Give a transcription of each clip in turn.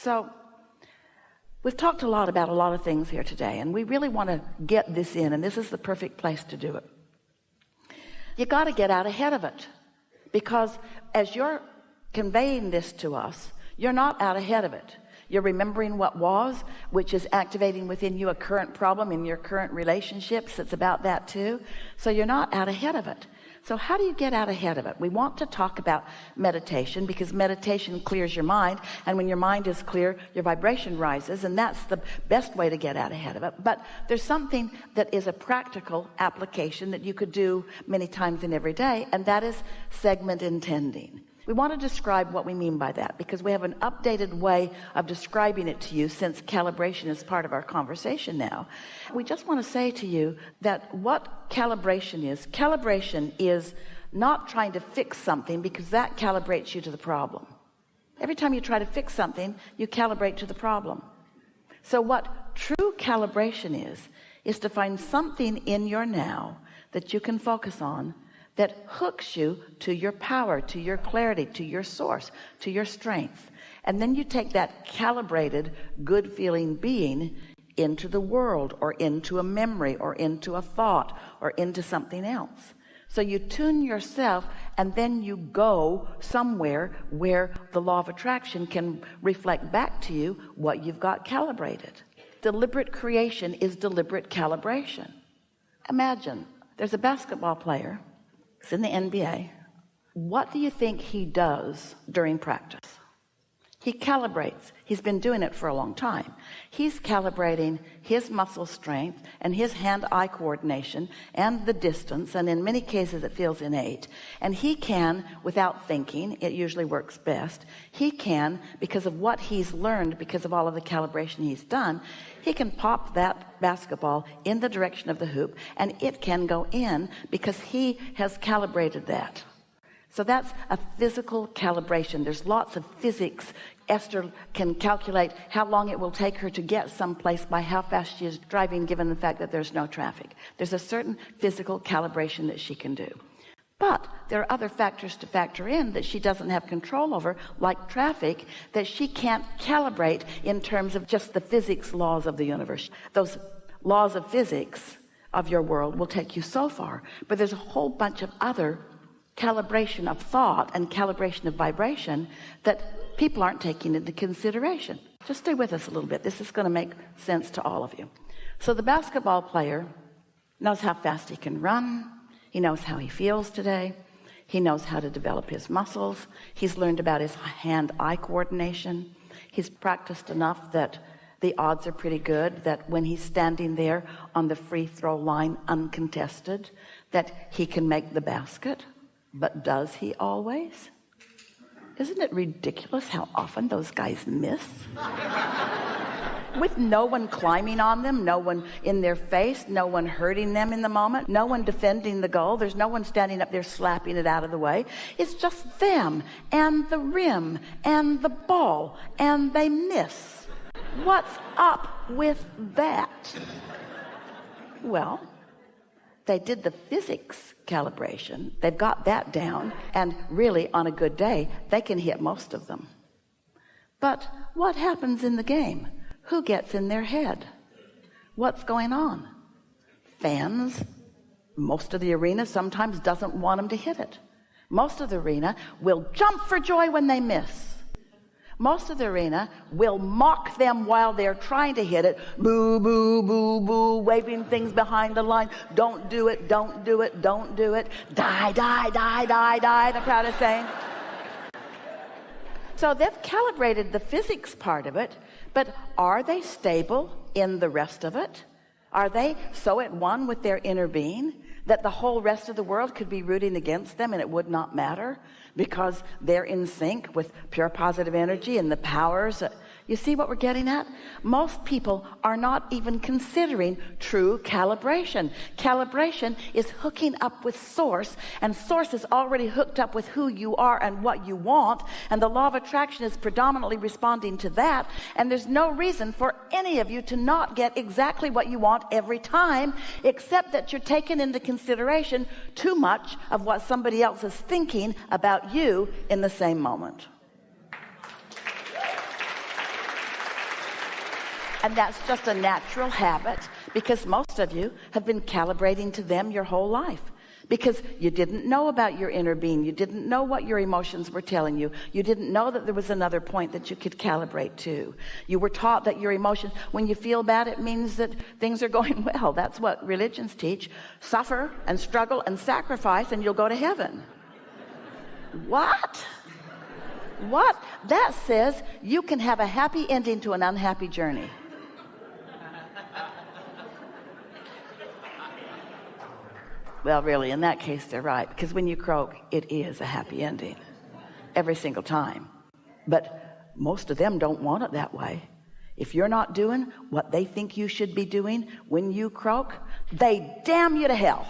So we've talked a lot about a lot of things here today, and we really want to get this in, and this is the perfect place to do it. You got to get out ahead of it, because as you're conveying this to us, you're not out ahead of it. You're remembering what was, which is activating within you a current problem in your current relationships. It's about that too. So you're not out ahead of it. So how do you get out ahead of it? We want to talk about meditation, because meditation clears your mind, and when your mind is clear, your vibration rises, and that's the best way to get out ahead of it. But there's something that is a practical application that you could do many times in every day, and that is segment intending. We want to describe what we mean by that, because we have an updated way of describing it to you since calibration is part of our conversation now. We just want to say to you that what calibration is not trying to fix something, because that calibrates you to the problem. Every time you try to fix something, you calibrate to the problem. So what true calibration is to find something in your now that you can focus on, that hooks you to your power, to your clarity, to your source, to your strength. And then you take that calibrated, good feeling being into the world, or into a memory, or into a thought, or into something else. So you tune yourself, and then you go somewhere where the law of attraction can reflect back to you what you've got calibrated. Deliberate creation is deliberate calibration. Imagine there's a basketball player. It's in the NBA. What do you think he does during practice? He calibrates. He's been doing it for a long time. He's calibrating his muscle strength and his hand-eye coordination and the distance, and in many cases it feels innate. And he can, without thinking, it usually works best, he can, because of what he's learned, because of all of the calibration he's done, he can pop that basketball in the direction of the hoop, and it can go in because he has calibrated that. So that's a physical calibration. There's lots of physics. Esther can calculate how long it will take her to get someplace by how fast she is driving, given the fact that there's no traffic. There's a certain physical calibration that she can do. But there are other factors to factor in that she doesn't have control over, like traffic, that she can't calibrate in terms of just the physics laws of the universe. Those laws of physics of your world will take you so far, but there's a whole bunch of other calibration of thought and calibration of vibration that people aren't taking into consideration. Just stay with us a little bit. This is going to make sense to all of you. So the basketball player knows how fast he can run. He knows how he feels today. He knows how to develop his muscles. He's learned about his hand-eye coordination. He's practiced enough that the odds are pretty good that when he's standing there on the free throw line uncontested, that he can make the basket. But does he always? Isn't it ridiculous how often those guys miss? With no one climbing on them, no one in their face, no one hurting them in the moment, no one defending the goal. There's no one standing up there slapping it out of the way. It's just them and the rim and the ball, and they miss. What's up with that? Well, they did the physics calibration. They've got that down, and really on a good day they can hit most of them. But what happens in the game? Who gets in their head? What's going on? Fans, most of the arena sometimes doesn't want them to hit it. Most of the arena will jump for joy when they miss. Most of the arena will mock them while they're trying to hit it. Boo, boo, boo, boo, waving things behind the line. Don't do it, don't do it, don't do it. Die, die, die, die, die, the crowd is saying. So they've calibrated the physics part of it, but are they stable in the rest of it? Are they so at one with their inner being that the whole rest of the world could be rooting against them and it would not matter because they're in sync with pure positive energy and the powers? You see what we're getting at? Most people are not even considering true calibration. Calibration is hooking up with source, and source is already hooked up with who you are and what you want, and the law of attraction is predominantly responding to that, and there's no reason for any of you to not get exactly what you want every time, except that you're taking into consideration too much of what somebody else is thinking about you in the same moment. And that's just a natural habit, because most of you have been calibrating to them your whole life, because you didn't know about your inner being. You didn't know what your emotions were telling you. You didn't know that there was another point that you could calibrate to. You were taught that your emotions, when you feel bad, it means that things are going well. That's what religions teach. Suffer and struggle and sacrifice and you'll go to heaven. What? That says you can have a happy ending to an unhappy journey. Well, really, in that case, they're right, because when you croak, it is a happy ending every single time. But most of them don't want it that way. If you're not doing what they think you should be doing when you croak, they damn you to hell.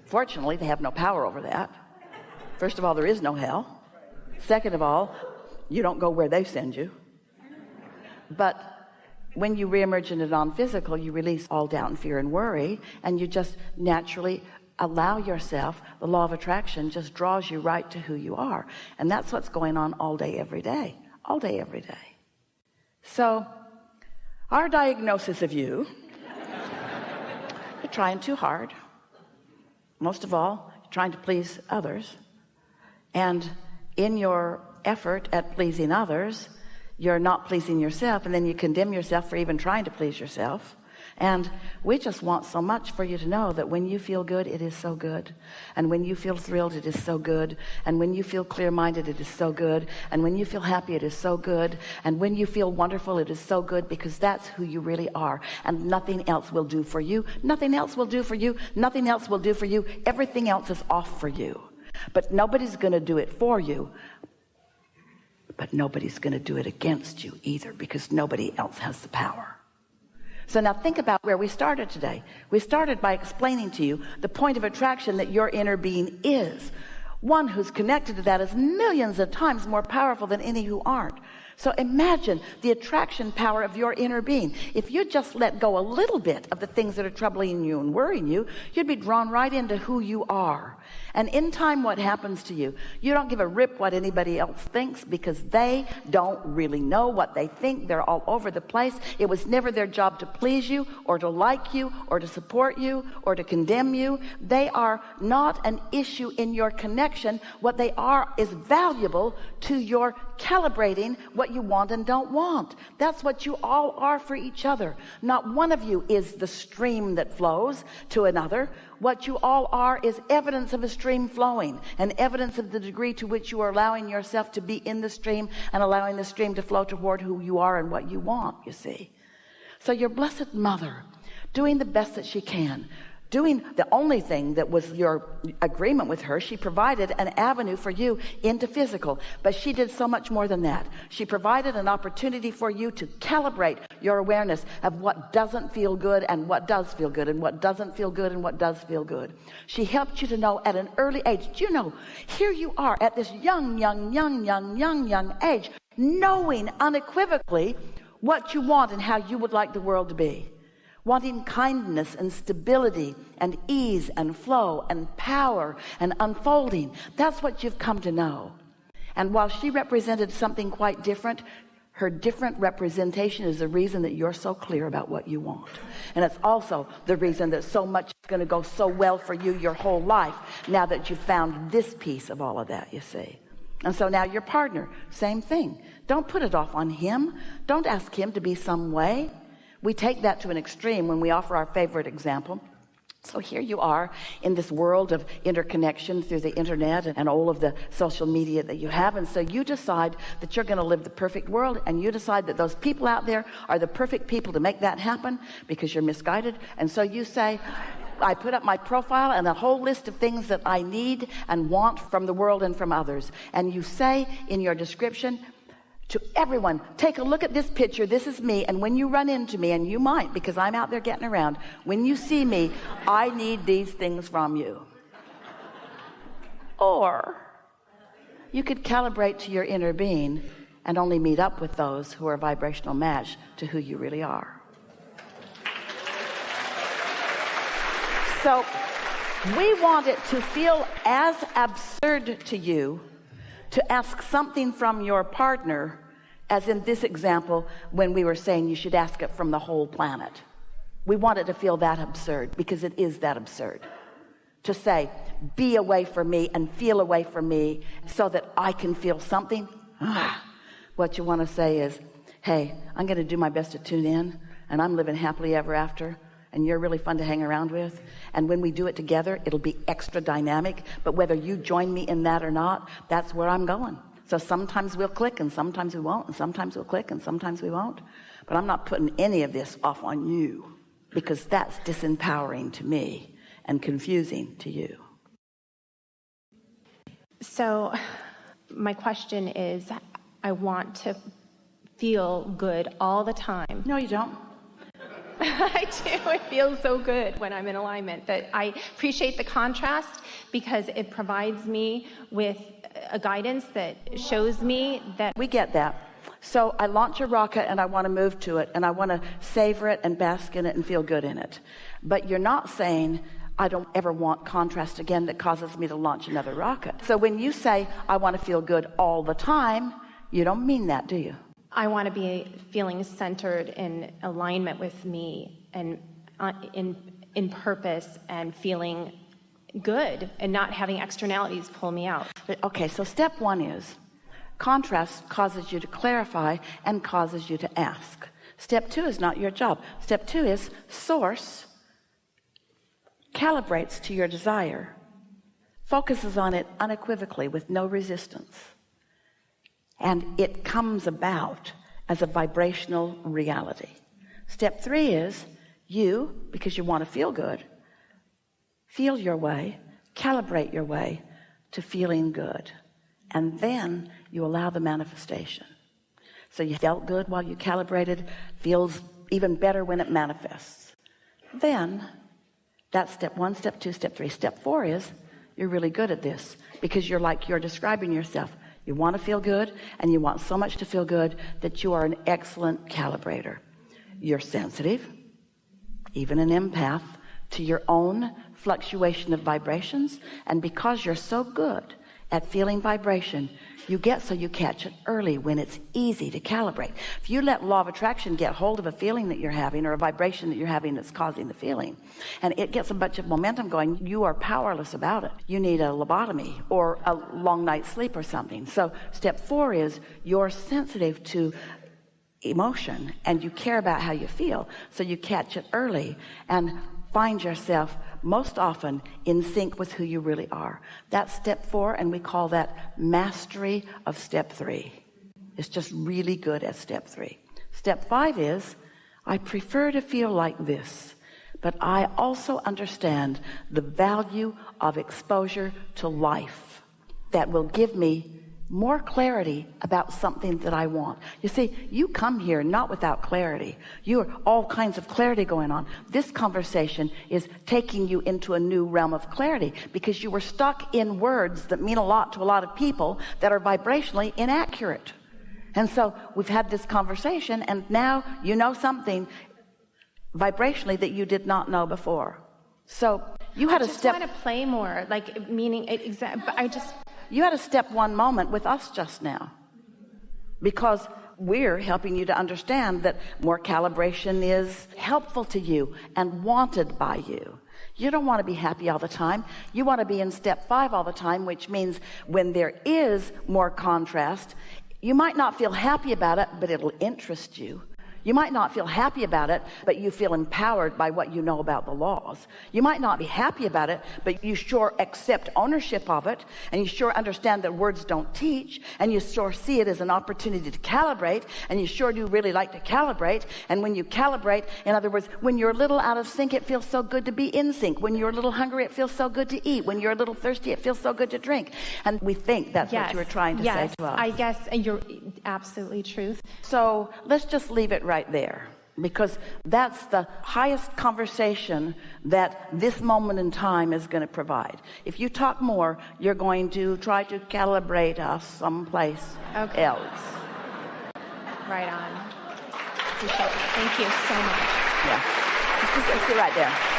Fortunately, they have no power over that. First of all, there is no hell. Second of all, you don't go where they send you. But when you reemerge in a non-physical, you release all doubt and fear and worry, and you just naturally allow yourself. The law of attraction just draws you right to who you are. And that's what's going on all day, every day. All day, every day. So our diagnosis of you, you're trying too hard. Most of all, you're trying to please others. And in your effort at pleasing others, you're not pleasing yourself, and then you condemn yourself for even trying to please yourself. And we just want so much for you to know that when you feel good, it is so good. And when you feel thrilled, it is so good. And when you feel clear-minded, it is so good. And when you feel happy, it is so good. And when you feel wonderful, it is so good, because that's who you really are. And nothing else will do for you. Nothing else will do for you. Nothing else will do for you. Everything else is off for you. But nobody's going to do it for you. But nobody's going to do it against you either, because nobody else has the power. So now think about where we started today. We started by explaining to you the point of attraction that your inner being is. One who's connected to that is millions of times more powerful than any who aren't. So imagine the attraction power of your inner being. If you just let go a little bit of the things that are troubling you and worrying you, you'd be drawn right into who you are. And in time, what happens to you? You don't give a rip what anybody else thinks, because they don't really know what they think. They're all over the place. It was never their job to please you or to like you or to support you or to condemn you. They are not an issue in your connection. What they are is valuable to your calibrating what you want and don't want. That's what you all are for each other. Not one of you is the stream that flows to another. What you all are is evidence of a stream flowing, and evidence of the degree to which you are allowing yourself to be in the stream and allowing the stream to flow toward who you are and what you want, you see. So your blessed mother, doing the best that she can, doing the only thing that was your agreement with her. She provided an avenue for you into physical, but she did so much more than that. She provided an opportunity for you to calibrate your awareness of what doesn't feel good and what does feel good, and what doesn't feel good and what does feel good. She helped you to know at an early age. Do you know, here you are at this young age, knowing unequivocally what you want and how you would like the world to be. Wanting kindness and stability and ease and flow and power and unfolding. That's what you've come to know. And while she represented something quite different, her different representation is the reason that you're so clear about what you want. And it's also the reason that so much is going to go so well for you your whole life, now that you've found this piece of all of that, you see. And so now your partner, same thing. Don't put it off on him. Don't ask him to be some way. We take that to an extreme when we offer our favorite example. So here you are in this world of interconnection through the internet and all of the social media that you have. And so you decide that you're going to live the perfect world, and you decide that those people out there are the perfect people to make that happen, because you're misguided. And so you say, I put up my profile and a whole list of things that I need and want from the world and from others. And you say in your description to everyone, take a look at this picture. This is me. And when you run into me, and you might, because I'm out there getting around, when you see me, I need these things from you. Or you could calibrate to your inner being and only meet up with those who are a vibrational match to who you really are. So we want it to feel as absurd to you to ask something from your partner As in this example, when we were saying you should ask it from the whole planet. We want it to feel that absurd, because it is that absurd. To say, be away from me and feel away from me so that I can feel something. What you want to say is, hey, I'm going to do my best to tune in, and I'm living happily ever after, and you're really fun to hang around with. And when we do it together, it'll be extra dynamic. But whether you join me in that or not, that's where I'm going. So sometimes we'll click and sometimes we won't, and sometimes we'll click and sometimes we won't. But I'm not putting any of this off on you, because that's disempowering to me and confusing to you. So my question is, I want to feel good all the time. No, you don't. I do. It feels so good when I'm in alignment. That I appreciate the contrast, because it provides me with a guidance that shows me that we get that. So I launch a rocket and I want to move to it, and I want to savor it and bask in it and feel good in it. But you're not saying, I don't ever want contrast again that causes me to launch another rocket. So when you say, I want to feel good all the time, you don't mean that, do you? I want to be feeling centered in alignment with me, and in purpose, and feeling good, and not having externalities pull me out. Okay, so step one is contrast causes you to clarify and causes you to ask. Step two is not your job. Step two is source calibrates to your desire, focuses on it unequivocally with no resistance, and it comes about as a vibrational reality. Step three is you, because you want to feel good, feel your way, calibrate your way to feeling good, and then you allow the manifestation. So you felt good while you calibrated, feels even better when it manifests. Then that's step one, step two, step three. Step four is you're really good at this, because you're describing yourself. You want to feel good, and you want so much to feel good that you are an excellent calibrator. You're sensitive, even an empath, to your own fluctuation of vibrations. And because you're so good at feeling vibration, you catch it early when it's easy to calibrate. If you let law of attraction get hold of a feeling that you're having, or a vibration that you're having that's causing the feeling, and it gets a bunch of momentum going, you are powerless about it. You need a lobotomy or a long night's sleep or something. So step four is you're sensitive to emotion, and you care about how you feel, so you catch it early and find yourself most often in sync with who you really are. That's step four, and we call that mastery of step three. It's just really good at step three. Step five is, I prefer to feel like this, but I also understand the value of exposure to life that will give me more clarity about something that I want. You see, you come here not without clarity. You are all kinds of clarity going on. This conversation is taking you into a new realm of clarity, because you were stuck in words that mean a lot to a lot of people that are vibrationally inaccurate. And so we've had this conversation, and now you know something vibrationally that you did not know before. So you had I just want to play more, like, meaning you had a step one moment with us just now, because we're helping you to understand that more calibration is helpful to you and wanted by you. You don't want to be happy all the time. You want to be in step five all the time, which means when there is more contrast, you might not feel happy about it, but it'll interest you. You might not feel happy about it, but you feel empowered by what you know about the laws. You might not be happy about it, but you sure accept ownership of it, and you sure understand that words don't teach, and you sure see it as an opportunity to calibrate, and you sure do really like to calibrate. And when you calibrate, in other words, when you're a little out of sync, it feels so good to be in sync. When you're a little hungry, it feels so good to eat. When you're a little thirsty, it feels so good to drink. And we think that's what you were trying to say to us. I guess you're absolutely truth. So let's just leave it right there, because that's the highest conversation that this moment in time is going to provide. If you talk more, you're going to try to calibrate us someplace else. Right on. Appreciate it. Thank you so much. Yeah. Let's sit right there.